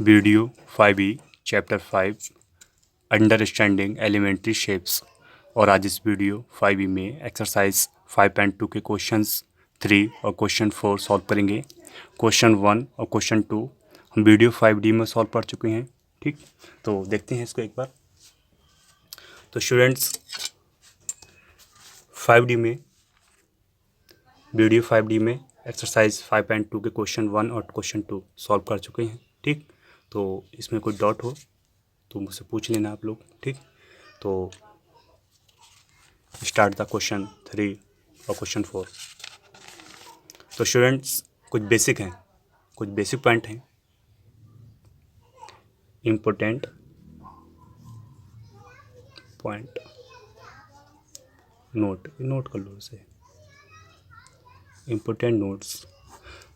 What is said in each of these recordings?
Video 5E chapter 5 understanding elementary shapes. और आज इस वीडियो 5E में एक्सरसाइज 5.2 के क्वेश्चंस 3 और क्वेश्चन 4 सॉल्व करेंगे। क्वेश्चन 1 और क्वेश्चन 2 हम वीडियो 5D में सॉल्व कर चुके हैं। ठीक, तो देखते हैं इसको एक बार। तो स्टूडेंट्स 5D में वीडियो 5D में एक्सरसाइज 5.2 के क्वेश्चन 1 और क्वेश्चन 2 सॉल्व कर चुके हैं। ठीक, तो इसमें कोई डाउट हो तो मुझसे पूछ लेना आप लोग। ठीक, तो स्टार्ट द क्वेश्चन 3 और क्वेश्चन 4। तो स्टूडेंट्स कुछ बेसिक हैं, कुछ बेसिक पॉइंट हैं, इम्पोर्टेंट पॉइंट नोट कर लो इसे, इम्पोर्टेंट नोट्स।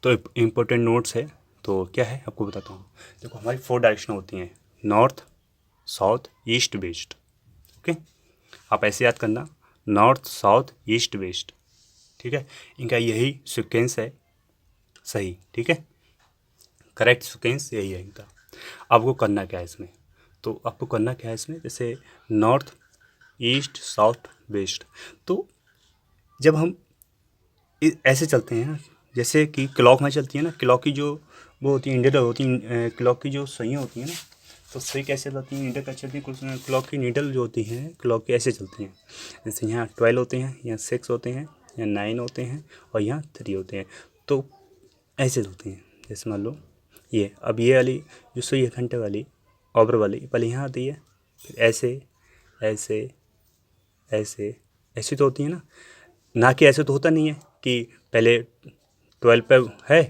तो इम्पोर्टेंट नोट्स है तो क्या है आपको बताता हूँ। देखो हमारी 4 डायरेक्शन होती हैं, north, south, east, west. Okay, आप ऐसे याद करना, नॉर्थ, साउथ, ईस्ट, वेस्ट। ठीक है, इनका यही सीक्वेंस है सही। ठीक है, करेक्ट सीक्वेंस यही है इनका। आपको करना क्या है इसमें, तो आपको करना क्या है इसमें, जैसे नॉर्थ, ईस्ट, साउथ, वेस्ट। तो जब हम ऐसे चलते हैं ना, जैसे कि क्लॉक में चलती है ना, क्लॉक की जो वो होती है इंडिकेटर होती है, क्लॉक की जो सुइयाँ होती हैं ना, तो सुई कैसे चलती हैं, नीडल कैसे चलती है, कुछ क्लॉक की नीडल जो होती हैं क्लॉक की ऐसे चलती हैं। जैसे यहाँ 12 होते हैं, यहाँ 6 होते हैं, यहाँ 9 होते हैं और यहाँ 3 होते हैं। तो ऐसे चलती हैं। जैसे मान लो ये, अब ये वाली जो सुई है घंटे वाली ऑबर वाली, पहले यहाँ आती है, फिर ऐसे ऐसे ऐसे ऐसे तो होती है ना कि ऐसे तो होता नहीं है कि पहले 12 पे है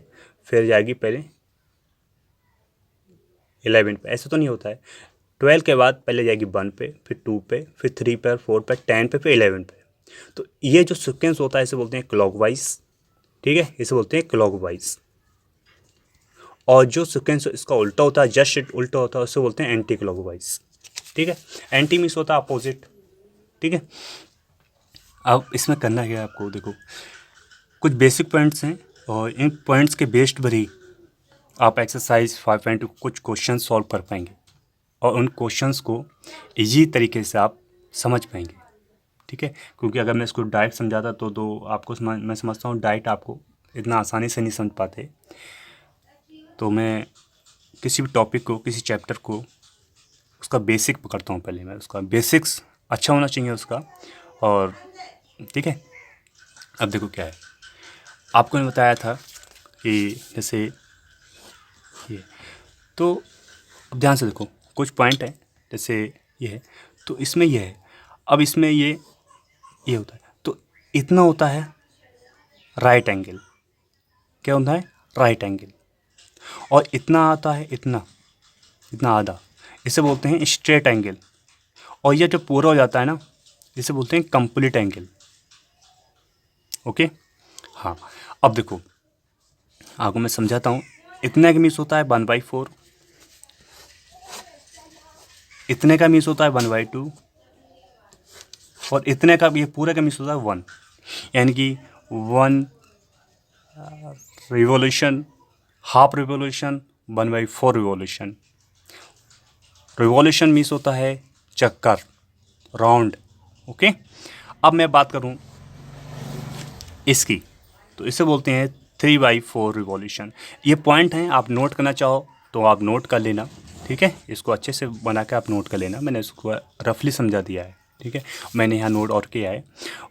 फिर जाएगी पहले 11 पे, ऐसे तो नहीं होता है। 12 के बाद पहले जाएगी 1 पे, फिर 2 पे, फिर 3 पे, 4 पे, 10 पे, फिर 11 पे। तो ये जो सीक्वेंस होता है इसे बोलते हैं क्लॉकवाइज। ठीक है, इसे बोलते हैं क्लॉकवाइज। और जो सीक्वेंस इसका उल्टा होता है, जस्ट उल्टा होता है, उसे बोलते हैं एंटी क्लॉकवाइज। ठीक है, एंटी मीन्स होता है अपोजिट। ठीक है, अब इसमें करना क्या है आपको, देखो कुछ बेसिक पॉइंट्स हैं और इन पॉइंट्स के बेस्ड पर ही आप एक्सरसाइज 5.2 कुछ क्वेश्चन सॉल्व कर पाएंगे और उन क्वेश्चंस को इजी तरीके से आप समझ पाएंगे। ठीक है, क्योंकि अगर मैं इसको डायरेक्ट समझाता तो आपको मैं समझता हूँ डायरेक्ट आपको इतना आसानी से नहीं समझ पाते। तो मैं किसी भी टॉपिक को, किसी चैप्टर को उसका बेसिक पकड़ता हूँ, पहले मैं उसका बेसिक्स अच्छा होना चाहिए उसका। और ठीक है, अब देखो क्या है, आपको मैं बताया था कि जैसे ये, तो अब ध्यान से देखो कुछ पॉइंट है, जैसे ये है तो इसमें ये है, अब इसमें ये होता है तो इतना होता है राइट एंगल। क्या होता है, राइट एंगल। और इतना आता है, इतना आधा, इसे बोलते हैं स्ट्रेट एंगल। और ये जब पूरा हो जाता है ना, इसे बोलते हैं कंप्लीट एंगल। ओके, हाँ, अब देखो आपको मैं समझाता हूँ। इतने का मीन्स होता है 1/4, इतने का मीन्स होता है 1/2 और इतने का, ये पूरे का मीन्स होता है 1। यानी कि 1 revolution, half revolution, 1/4 revolution. Revolution means होता है चक्कर, राउंड। ओके, अब मैं बात करूं इसकी, तो इसे बोलते हैं 3/4 रिवॉल्यूशन। ये पॉइंट हैं, आप नोट करना चाहो तो आप नोट कर लेना। ठीक है, इसको अच्छे से बना के आप नोट कर लेना, मैंने इसको रफली समझा दिया है। ठीक है, मैंने यहाँ नोट और किया है।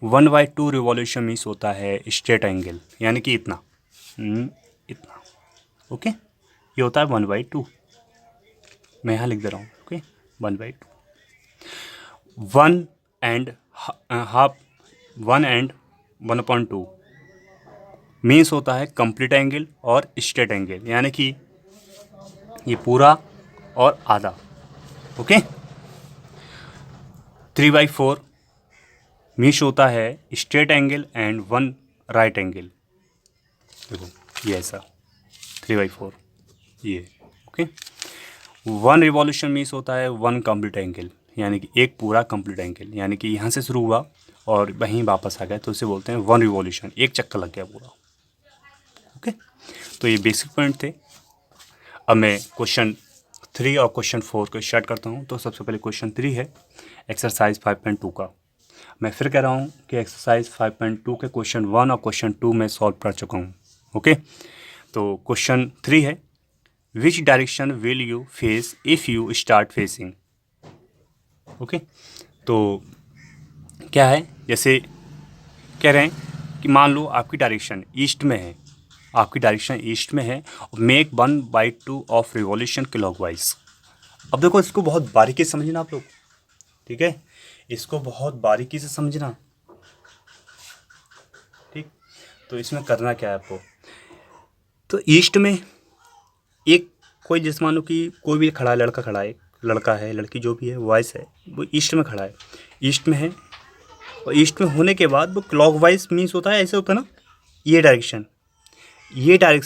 1/2 रिवॉल्यूशन मीन्स होता है स्ट्रेट एंगल, यानी कि इतना इतना। ओके, ये होता है 1/2, मैं यहाँ लिख दे रहा हूँ। Okay, 1/2। 1 and half, 1 and 1/2 means होता है कंप्लीट एंगल और स्ट्रेट एंगल, यानी कि ये पूरा और आधा। ओके, 3/4 मीन्स होता है straight angle and 1 right angle. देखो ये ऐसा 3/4 ये। ओके, 1 रिवॉल्यूशन मीन्स होता है 1 कंप्लीट एंगल, यानी कि एक पूरा कंप्लीट एंगल, यानी कि यहाँ से शुरू हुआ और वहीं वापस आ गया, तो इसे बोलते हैं 1 रिवॉल्यूशन, एक चक्कर लग गया पूरा। ओके, तो ये बेसिक पॉइंट थे। अब मैं क्वेश्चन 3 और क्वेश्चन 4 को स्टार्ट करता हूँ। तो सबसे पहले क्वेश्चन 3 है एक्सरसाइज 5.2 का। मैं फिर कह रहा हूँ कि एक्सरसाइज 5.2 के क्वेश्चन 1 और क्वेश्चन 2 में सॉल्व कर चुका हूँ। ओके, तो क्वेश्चन 3 है which direction will you face if you start facing. Okay, तो क्या है, जैसे कह रहे हैं कि मान लो आपकी डायरेक्शन ईस्ट में है, आपकी डायरेक्शन ईस्ट में है, मेक 1/2 ऑफ रिवॉल्यूशन क्लॉकवाइज। अब देखो इसको बहुत बारीकी से समझना आप लोग, ठीक है, इसको बहुत बारीकी से समझना। ठीक, तो इसमें करना क्या है आपको, तो ईस्ट में एक कोई जैसे मान लो कि कोई भी खड़ा है, लड़का खड़ा है, लड़का है, लड़की जो भी है, वॉइस है, वो ईस्ट में खड़ा है, ईस्ट में है। और ईस्ट में होने के बाद वो क्लॉकवाइज मीन्स होता है, ऐसे होता है ना, ये डायरेक्शन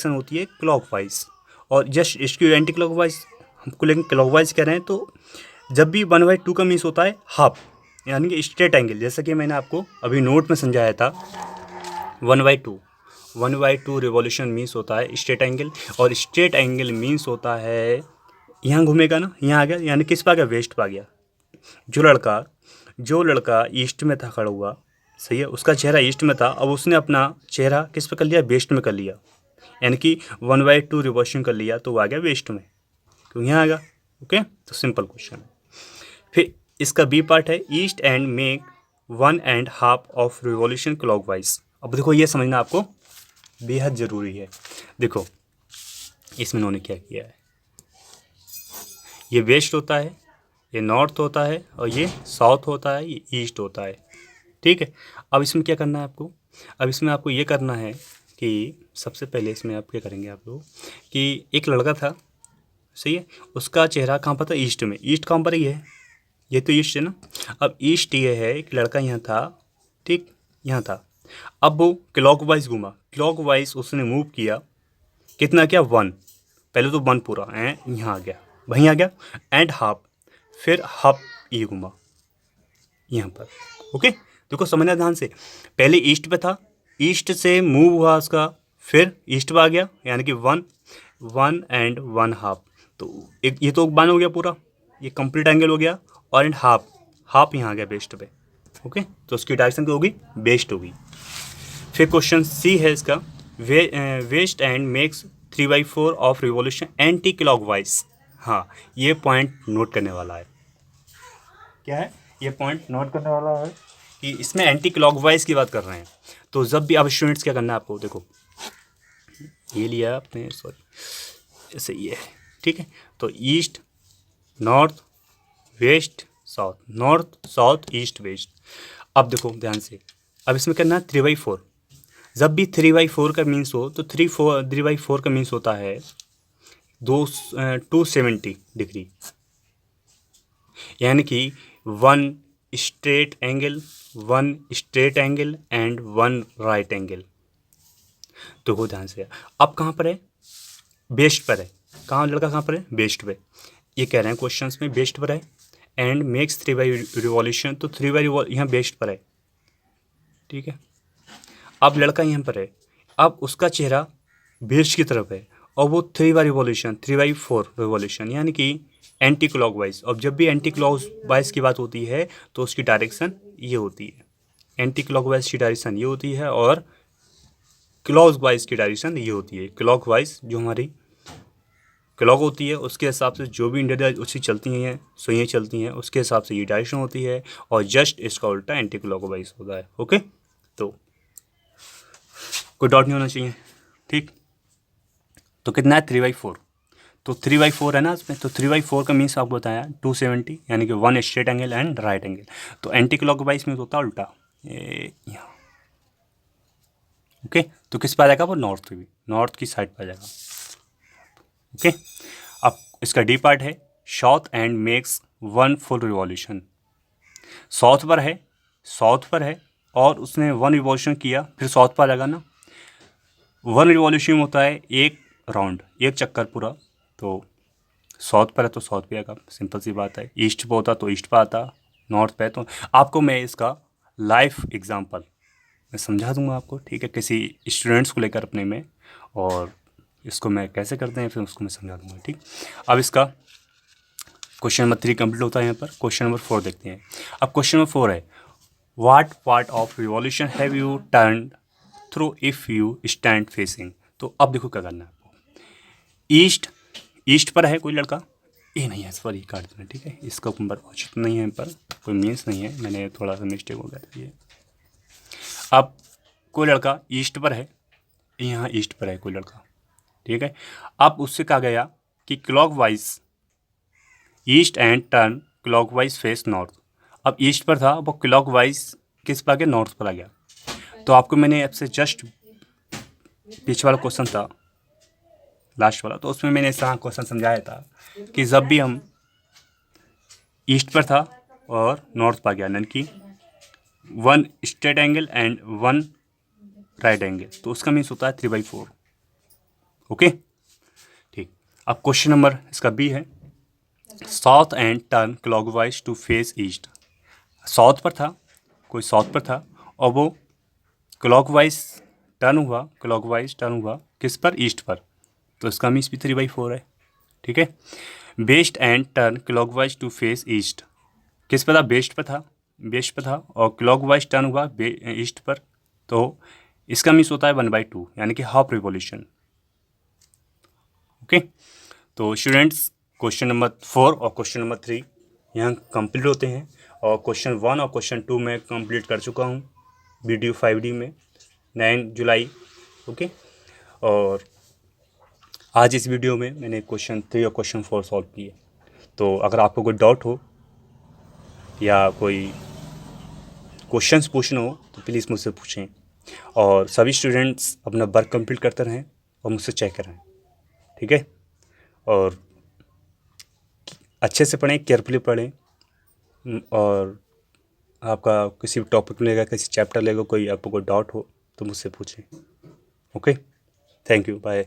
होती है क्लॉकवाइज, और जस्ट इसकी एंटी क्लॉकवाइज हमको, लेकिन क्लॉकवाइज कह रहे हैं। तो जब भी 1/2 का मीन्स होता है हाफ, यानी कि स्ट्रेट एंगल, जैसा कि मैंने आपको अभी नोट में समझाया था। 1/2 रिवॉल्यूशन मीन्स होता है स्ट्रेट एंगल, और स्ट्रेट एंगल मीन्स होता है यहाँ घूमेगा ना, यहाँ आ गया, यानी किस पे आ गया, वेस्ट पे आ गया। जो लड़का ईस्ट में था खड़ा हुआ, सही है, उसका चेहरा ईस्ट में था, अब उसने अपना चेहरा किस पे कर लिया, वेस्ट में कर लिया, यानी कि 1/2 रिवॉल्यूशन कर लिया, तो वो आ गया वेस्ट में, क्यों यहाँ आ गया। ओके, तो सिंपल क्वेश्चन है। फिर इसका बी पार्ट है east and make 1.5 of revolution clockwise. अब देखो ये समझना आपको बेहद ज़रूरी है। देखो इसमें उन्होंने क्या किया है, ये वेस्ट होता है, ये नॉर्थ होता है, और ये साउथ होता है, ये ईस्ट होता है। ठीक है, अब इसमें क्या करना है आपको, अब इसमें आपको ये करना है कि सबसे पहले इसमें आप क्या करेंगे आप लोग, कि एक लड़का था, सही है, उसका चेहरा कहाँ पर था, ईस्ट में। ईस्ट कहाँ पर ही है, ये तो ईस्ट है ना। अब ईस्ट ये है, एक लड़का यहाँ था, ठीक, यहाँ था। अब वो क्लॉकवाइज घूमा, क्लॉकवाइज उसने मूव किया, कितना किया, 1, पहले तो 1 पूरा, एंड यहाँ आ गया, वहीं आ गया, एंड हाफ, फिर हाफ ये घूमा यहाँ पर। ओके, देखो समझना ध्यान से, पहले ईस्ट पे था, ईस्ट से मूव हुआ उसका, फिर ईस्ट पे आ गया, यानी कि 1 एंड 1/2, तो एक ये तो 1 हो गया पूरा, ये कंप्लीट एंगल हो गया, और एंड हाफ यहाँ आ गया वेस्ट पे। ओके, तो उसकी डायरेक्शन क्या होगी, वेस्ट होगी। फिर क्वेश्चन सी है इसका, west and makes 3/4 of revolution anti clockwise. हाँ, ये पॉइंट नोट करने वाला है, क्या है ये पॉइंट नोट करने वाला है कि इसमें एंटी क्लॉकवाइज की बात कर रहे हैं। तो जब भी अब स्टूडेंट्स क्या करना है आपको, देखो ये लिया आपने, सॉरी ऐसे ये है, ठीक है, तो east north west south, north south east waste. अब देखो ध्यान से, अब इसमें करना है 3/4। जब भी 3/4 का मीन्स हो, तो 3/4 का मीन्स होता है 270 डिग्री, यानी कि 1 straight angle and 1 right angle. तो वो ध्यान से, अब कहाँ पर है, बेस्ट पर है, कहाँ लड़का कहाँ पर है, बेस्ट पे। ये कह रहे हैं क्वेश्चंस में बेस्ट पर है, एंड मेक्स 3 रिवॉल्यूशन, तो 3 यहाँ बेस्ट पर है, ठीक है। अब लड़का यहाँ पर है, अब उसका चेहरा बेस्ट की तरफ है, और वो 3/4 रिवॉल्यूशन, यानी कि एंटी क्लॉकवाइज। अब जब भी एंटी क्लॉकवाइज की बात होती है, तो उसकी डायरेक्शन ये होती है, एंटी क्लॉकवाइज की डायरेक्शन ये होती है, और क्लॉकवाइज की डायरेक्शन ये होती है। क्लॉकवाइज जो हमारी क्लॉक होती है, उसके हिसाब से जो भी इंडिया उसकी चलती हैं, सुइयाँ चलती हैं, उसके हिसाब से ये डायरेक्शन होती है, और जस्ट इसका उल्टा एंटी क्लॉकवाइज होता है। ओके, तो कोई डाउट नहीं होना चाहिए, ठीक। तो कितना है, 3/4, तो 3/4 है ना इसमें, तो 3/4 का मीन्स आपको बताया 270, यानी कि 1 straight angle and right angle. तो एंटी क्लॉकवाइज मीन्स होता है उल्टा, यहाँ। ओके, तो किस पर आ जाएगा, वो नॉर्थ की साइड पर आ जाएगा। ओके, अब इसका डी पार्ट है south and makes 1 full revolution. South पर है, और उसने 1 रिवॉल्यूशन किया, फिर साउथ पर आ जाएगा ना। 1 रिवॉल्यूशन होता है एक राउंड, एक चक्कर पूरा, तो साउथ पर है तो साउथ पे आएगा, सिंपल सी बात है। ईस्ट पे होता तो ईस्ट पे आता, नॉर्थ पे। तो आपको मैं इसका लाइफ एग्जांपल मैं समझा दूंगा आपको, ठीक है, किसी स्टूडेंट्स को लेकर अपने में, और इसको मैं कैसे करते हैं फिर उसको मैं समझा दूंगा, ठीक। अब इसका क्वेश्चन नंबर 3 कंप्लीट होता है यहाँ पर। क्वेश्चन नंबर 4 देखते हैं। अब क्वेश्चन नंबर 4 है, what part of revolution have U turn through if you stand facing. तो अब देखो क्या करना है आपको। ईस्ट, ईस्ट पर है कोई लड़का, ये नहीं है, सॉरी काट देना, ठीक है। इसका नंबर औचित नहीं है, पर कोई मीन्स नहीं है, मैंने थोड़ा सा मिस्टेक हो गया था ये। अब कोई लड़का ईस्ट पर है, यहाँ ईस्ट पर है कोई लड़का, ठीक है। अब उससे कहा गया कि clockwise east and turn clockwise face north. अब ईस्ट पर था, वो क्लॉकवाइज किस पर आ गया, नॉर्थ पर आ गया। तो आपको मैंने आपसे जस्ट पीछे वाला क्वेश्चन था, लास्ट वाला, तो उसमें मैंने ऐसा क्वेश्चन समझाया था कि जब भी हम ईस्ट पर था और नॉर्थ पर गया, यानी कि 1 straight angle and 1 right angle, तो उसका मीन्स होता है 3/4। ओके, ठीक। अब क्वेश्चन नंबर इसका बी है, south and turn clockwise to face east. South पर था, कोई साउथ पर था और वो क्लॉकवाइज टर्न हुआ किस पर, ईस्ट पर, तो इसका मीन्स भी 3/4 है, ठीक है। West and turn clockwise to face east, किस पर था, बेस्ट पर था और क्लॉकवाइज टर्न हुआ ईस्ट पर, तो इसका मीन्स होता है 1/2, यानी कि हाफ रिवॉल्यूशन। ओके, तो स्टूडेंट्स क्वेश्चन नंबर 4 और क्वेश्चन नंबर 3 यहाँ कंप्लीट होते हैं, और क्वेश्चन 1 और क्वेश्चन 2 मैं कंप्लीट कर चुका हूँ वीडियो 5D में 9 जुलाई। ओके, और आज इस वीडियो में मैंने क्वेश्चन 3 और क्वेश्चन 4 सॉल्व किए। तो अगर आपको कोई डाउट हो या कोई क्वेश्चंस पूछना हो तो प्लीज़ मुझसे पूछें, और सभी स्टूडेंट्स अपना वर्क कंप्लीट करते रहें और मुझसे चेक करें, ठीक है। और अच्छे से पढ़ें, केयरफुली पढ़ें, और आपका किसी भी टॉपिक लेगा, किसी चैप्टर लेगा, कोई आपको कोई डाउट हो तो मुझसे पूछें। Okay, thank you, bye.